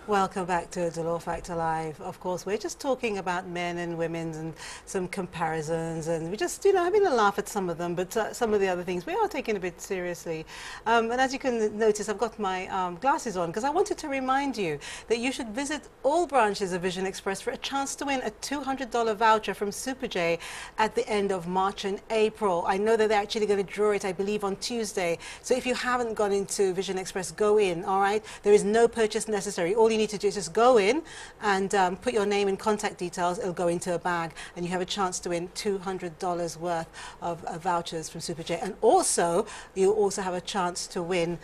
Welcome back to Dolor Factor Live. Of course, we're just talking about men and women and some comparisons, and we're just, having a laugh at some of them, but some of the other things we are taking a bit seriously. And as you can notice, I've got my glasses on because I wanted to remind you that you should visit all branches of Vision Express for a chance to win a $200 voucher from Super J at the end of March and April. I know that they're actually going to draw it, I believe, on Tuesday. So if you haven't gone into Vision Express, go in, all right? There is no purchase necessary. All you need to do is just go in and put your name and contact details. It'll go into a bag, and you have a chance to win $200 worth of vouchers from Super J. And also, you also have a chance to win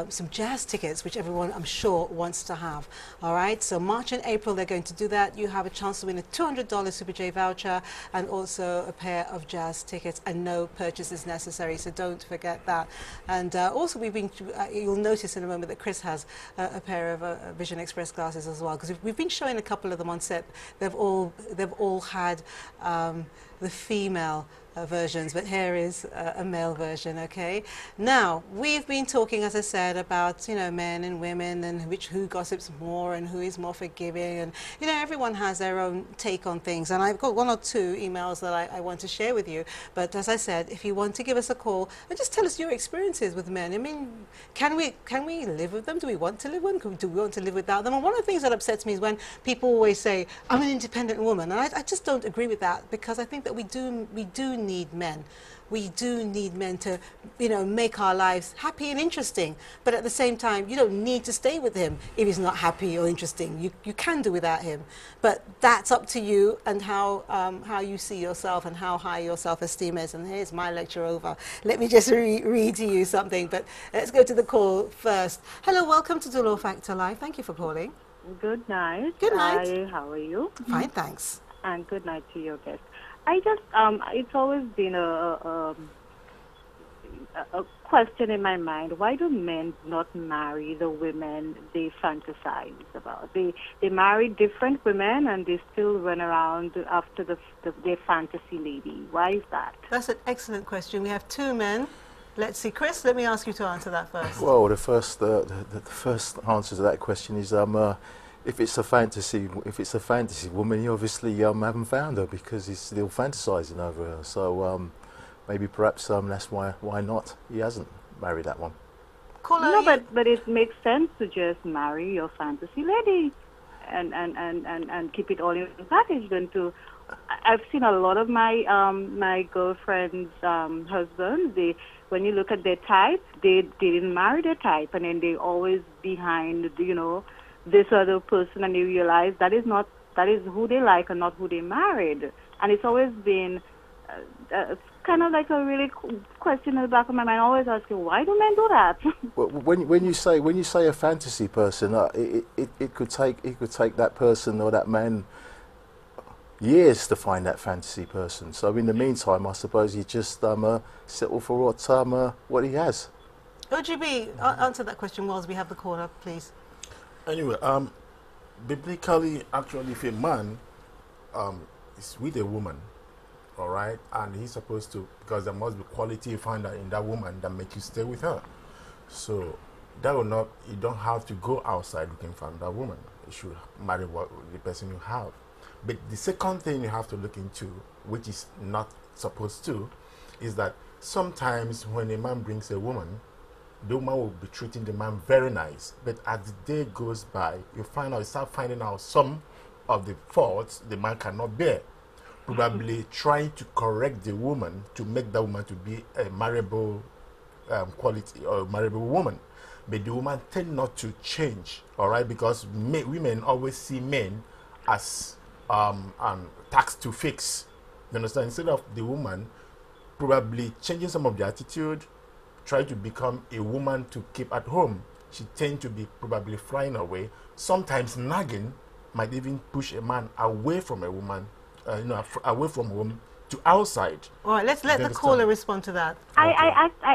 some jazz tickets, which everyone, I'm sure, wants to have. All right, so March and April, they're going to do that. You have a chance to win a $200 Super J voucher and also a pair of jazz tickets, and no purchase is necessary, so don't forget that. And also, you'll notice in a moment that Chris has a pair of Vision Express glasses as well, because we've been showing a couple of them on set. They've all had the female versions, but here is a male version. Okay, now we've been talking, as I said, about men and women and who gossips more and who is more forgiving, and everyone has their own take on things, and I've got one or two emails that I want to share with you. But as I said, if you want to give us a call and just tell us your experiences with men. I mean, can we live with them? Do we want to live with them? Do we want to live without them? And one of the things that upsets me is when people always say, I'm an independent woman, and I just don't agree with that, because I think that we do need men. We do need men to, make our lives happy and interesting. But at the same time, you don't need to stay with him if he's not happy or interesting. You can do without him. But that's up to you and how you see yourself and how high your self-esteem is. And here's my lecture over. Let me just read to you something. But let's go to the call first. Hello, welcome to Dolor Factor Live. Thank you for calling. Good night. Good night. Hi, how are you? Fine, thanks. And good night to your guest. I just, it's always been a question in my mind. Why do men not marry the women they fantasize about? They marry different women and they still run around after their fantasy lady. Why is that? That's an excellent question. We have two men. Let's see, Chris, let me ask you to answer that first. Well, the first answer to that question is if it's a fantasy woman, you obviously haven't found her because he's still fantasizing over her. So maybe perhaps that's why not. He hasn't married that one. No, but it makes sense to just marry your fantasy lady and keep it all in the package. I've seen a lot of my my girlfriends' husbands. When you look at their type, they didn't marry their type, and then they always behind this other person, and you realize that is who they like and not who they married. And it's always been kind of like a really question in the back of my mind, always asking, why do men do that? Well, when you say a fantasy person, it could take that person or that man years to find that fantasy person. So in the meantime, I suppose you just settle for what he has. OGB, answer that question whilst we have the caller, please. Anyway, biblically, actually, if a man is with a woman, all right, and he's supposed to, because there must be quality you find in that woman that make you stay with her. So that will not, you don't have to go outside looking for that woman. You should marry the person you have. But the second thing you have to look into, which is not supposed to, is that sometimes when a man brings a woman, the woman will be treating the man very nice. But as the day goes by, you start finding out some of the faults the man cannot bear. Probably trying to correct the woman to make that woman to be a marriable quality or marriable woman. But the woman tend not to change, all right, because women always see men as tax to fix. You understand? Instead of the woman probably changing some of the attitude, try to become a woman to keep at home, she tend to be probably flying away. Sometimes nagging might even push a man away from a woman, away from home to outside. All right, let's let the caller respond to that.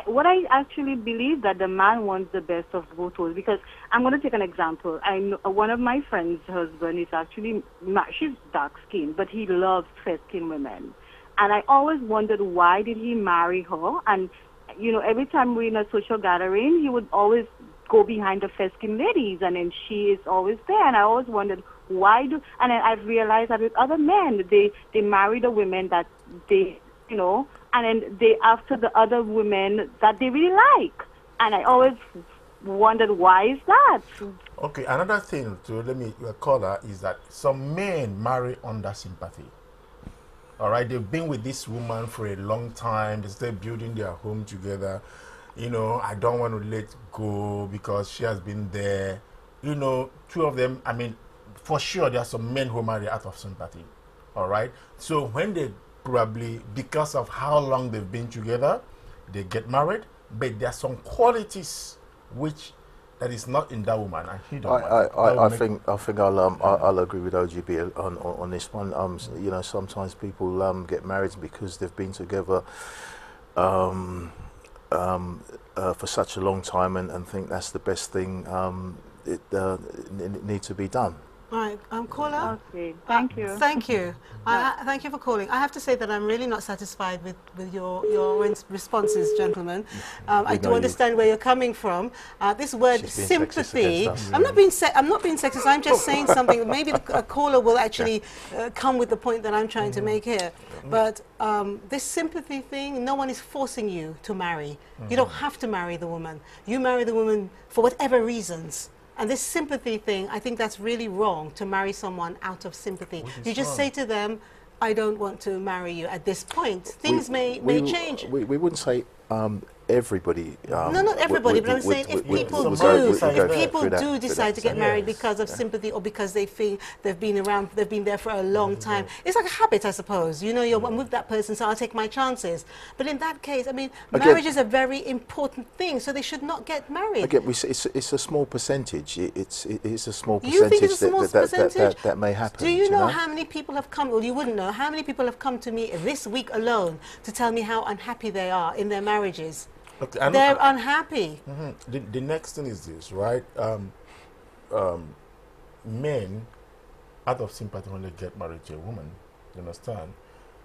What I actually believe that the man wants the best of both worlds, because I'm going to take an example. I know one of my friends' husband is actually, she's dark skinned, but he loves fair skinned women. And I always wondered, why did he marry her? And every time we're in a social gathering, he would always go behind the fair-skinned ladies, and then she is always there. And I always wondered why do. And then I've realized that with other men, they marry the women that they, you know, and then they after the other women that they really like. And I always wondered why is that. Okay, another thing to let me call her is that some men marry under sympathy. All right, they've been with this woman for a long time. They stay building their home together. You know, I don't want to let go because she has been there. You know, two of them, I mean, for sure, there are some men who marry out of sympathy. All right, so when they probably, because of how long they've been together, they get married, but there are some qualities which that is not in that woman, and he don't. I think I'll agree with OGB on this one. You know, sometimes people get married because they've been together for such a long time and think that's the best thing. It needs to be done. Right, caller. Okay, thank you. Thank you. Thank you for calling. I have to say that I'm really not satisfied with your responses, gentlemen. I do understand where you're coming from. This word sympathy. I'm not being sexist. I'm just saying something. Maybe a caller will actually come with the point that I'm trying to make here. But this sympathy thing, no one is forcing you to marry. You don't have to marry the woman. You marry the woman for whatever reasons. And this sympathy thing, I think that's really wrong, to marry someone out of sympathy. You just say to them, I don't want to marry you at this point. Things may change. We wouldn't say everybody. No, not everybody, but I'm saying if people do decide to get married because of sympathy or because they feel they've been around, they've been there for a long time. It's like a habit, I suppose. You know, I'm with that person, so I'll take my chances. But in that case, I mean, marriage is a very important thing, so they should not get married. Again, it's a small percentage. It's a small percentage, you think it's a small percentage? That may happen. Do you know how many people have come, well, you wouldn't know, how many people have come to me this week alone to tell me how unhappy they are in their marriages? Okay, they're unhappy. The next thing is this, right? Men, out of sympathy, when they get married to a woman, you understand?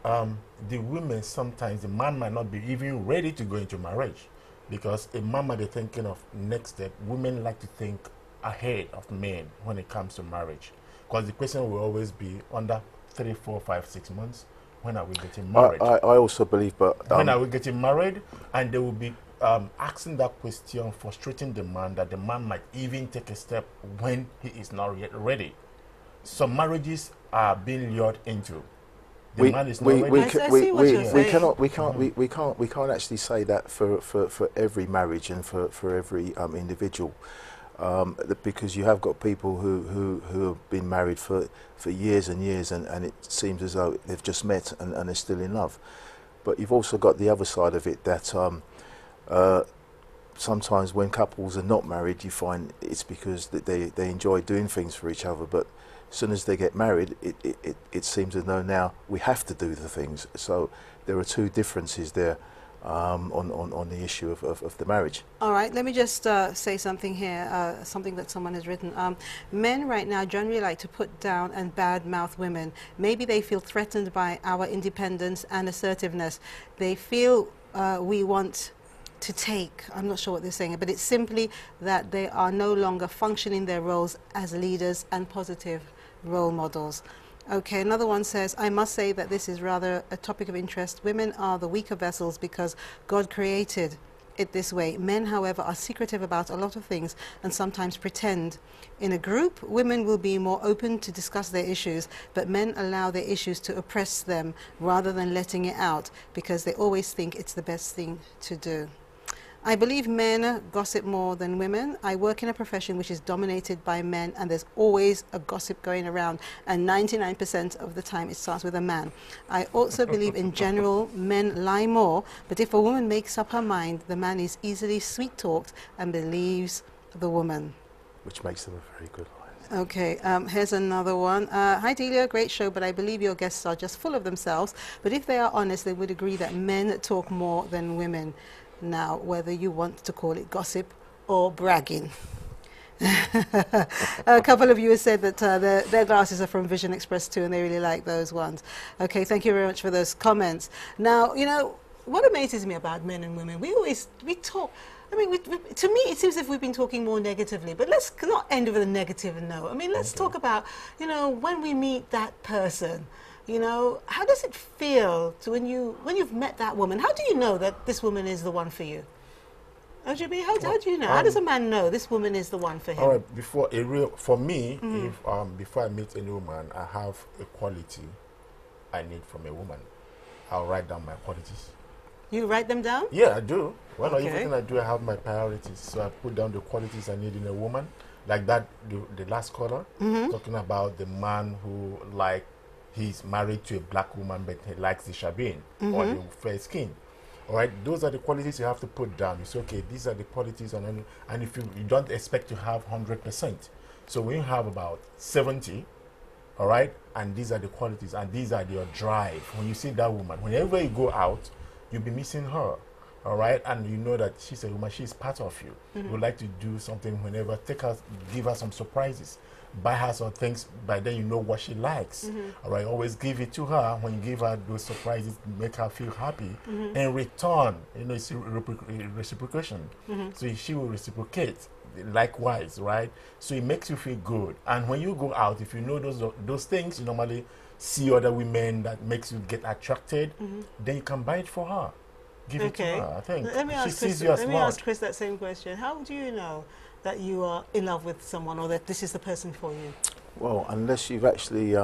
The women, sometimes the man might not be even ready to go into marriage because a man might be thinking of next step. Women like to think ahead of men when it comes to marriage because the question will always be under 3, 4, 5, 6 months. When are we getting married? I also believe, but when are we getting married? And they will be asking that question, frustrating the man, that the man might even take a step when he is not yet ready. Some marriages are being lured into. The man is not ready. We can't actually say that for every marriage and for every individual. Because you have got people who have been married for years and years and it seems as though they've just met and they're still in love. But you've also got the other side of it that sometimes when couples are not married, you find it's because that they enjoy doing things for each other, but as soon as they get married, it seems as though now we have to do the things. So there are two differences there. On the issue of the marriage. All right, let me just say something here, something that someone has written. Men right now generally like to put down and badmouth women. Maybe they feel threatened by our independence and assertiveness. They feel we want to take, I'm not sure what they're saying, but it's simply that they are no longer functioning their roles as leaders and positive role models. Okay, another one says, I must say that this is rather a topic of interest. Women are the weaker vessels because God created it this way. Men, however, are secretive about a lot of things and sometimes pretend. In a group, women will be more open to discuss their issues, but men allow their issues to oppress them rather than letting it out because they always think it's the best thing to do. I believe men gossip more than women. I work in a profession which is dominated by men and there's always a gossip going around and 99% of the time it starts with a man. I also believe in general men lie more, but if a woman makes up her mind, the man is easily sweet-talked and believes the woman. Which makes them a very good liar. Okay, here's another one. Hi Delia, great show, but I believe your guests are just full of themselves. But if they are honest, they would agree that men talk more than women. Now, whether you want to call it gossip or bragging. A couple of you have said that their glasses are from Vision Express too, and they really like those ones. Okay, thank you very much for those comments. Now, you know, what amazes me about men and women, we talk. I mean, to me, it seems as if we've been talking more negatively. But let's not end with a negative note. I mean, let's talk about, you know, when we meet that person. You know, how does it feel to when you've met that woman? How do you know that this woman is the one for you? How do you know? How does a man know this woman is the one for him? All right, for me, if before I meet any woman, I have a quality I need from a woman. I'll write down my qualities. You write them down? Yeah, I do. Well, Okay. everything I do, I have my priorities. So I put down the qualities I need in a woman, like that. The last caller talking about the man who he's married to a black woman, but he likes the Shabin or the fair skin. All right, those are the qualities you have to put down. You say, okay, these are the qualities, and if you don't expect to have 100%. So when you have about 70, all right, and these are the qualities, and these are your drive. When you see that woman, whenever you go out, you'll be missing her. All right, and you know that she's a woman, she's part of you. You would like to do something whenever, give her some surprises, buy her some things. By then you know what she likes. All right, always give it to her. When you give her those surprises, make her feel happy. In return, you know, it's reciprocation. So she will reciprocate likewise, right? So it makes you feel good. And when you go out, if you know those things, you normally see other women that makes you get attracted, then you can buy it for her. Give it to her. I think she sees you as Let me ask Chris that same question. How do you know that you are in love with someone or that this is the person for you? Well, unless you've actually, you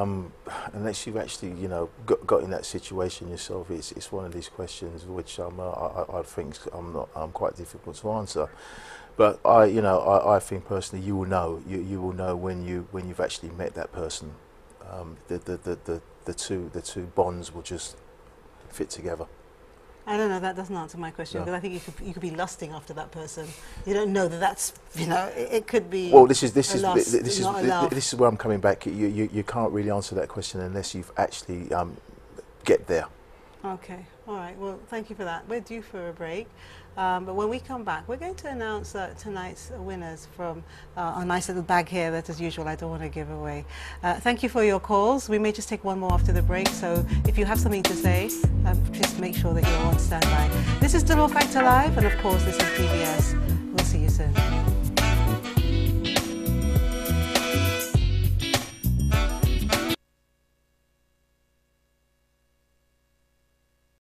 know, got in that situation yourself, it's one of these questions which I think quite difficult to answer. But I think personally, you will know. You will know when you've actually met that person. The two bonds will just fit together. I don't know. That doesn't answer my question, No. because I think you could be lusting after that person. You don't know that's, you know, it could be. Well, this is not a love. this is where I'm coming back. You can't really answer that question unless you've actually get there. Okay, all right. Well, thank you for that. We're due for a break. But when we come back, we're going to announce tonight's winners from a nice little bag here that, as usual, I don't want to give away. Thank you for your calls. We may just take one more after the break, so if you have something to say, just make sure that you're on standby. This is Dolor Factor Live, and of course, this is DBS.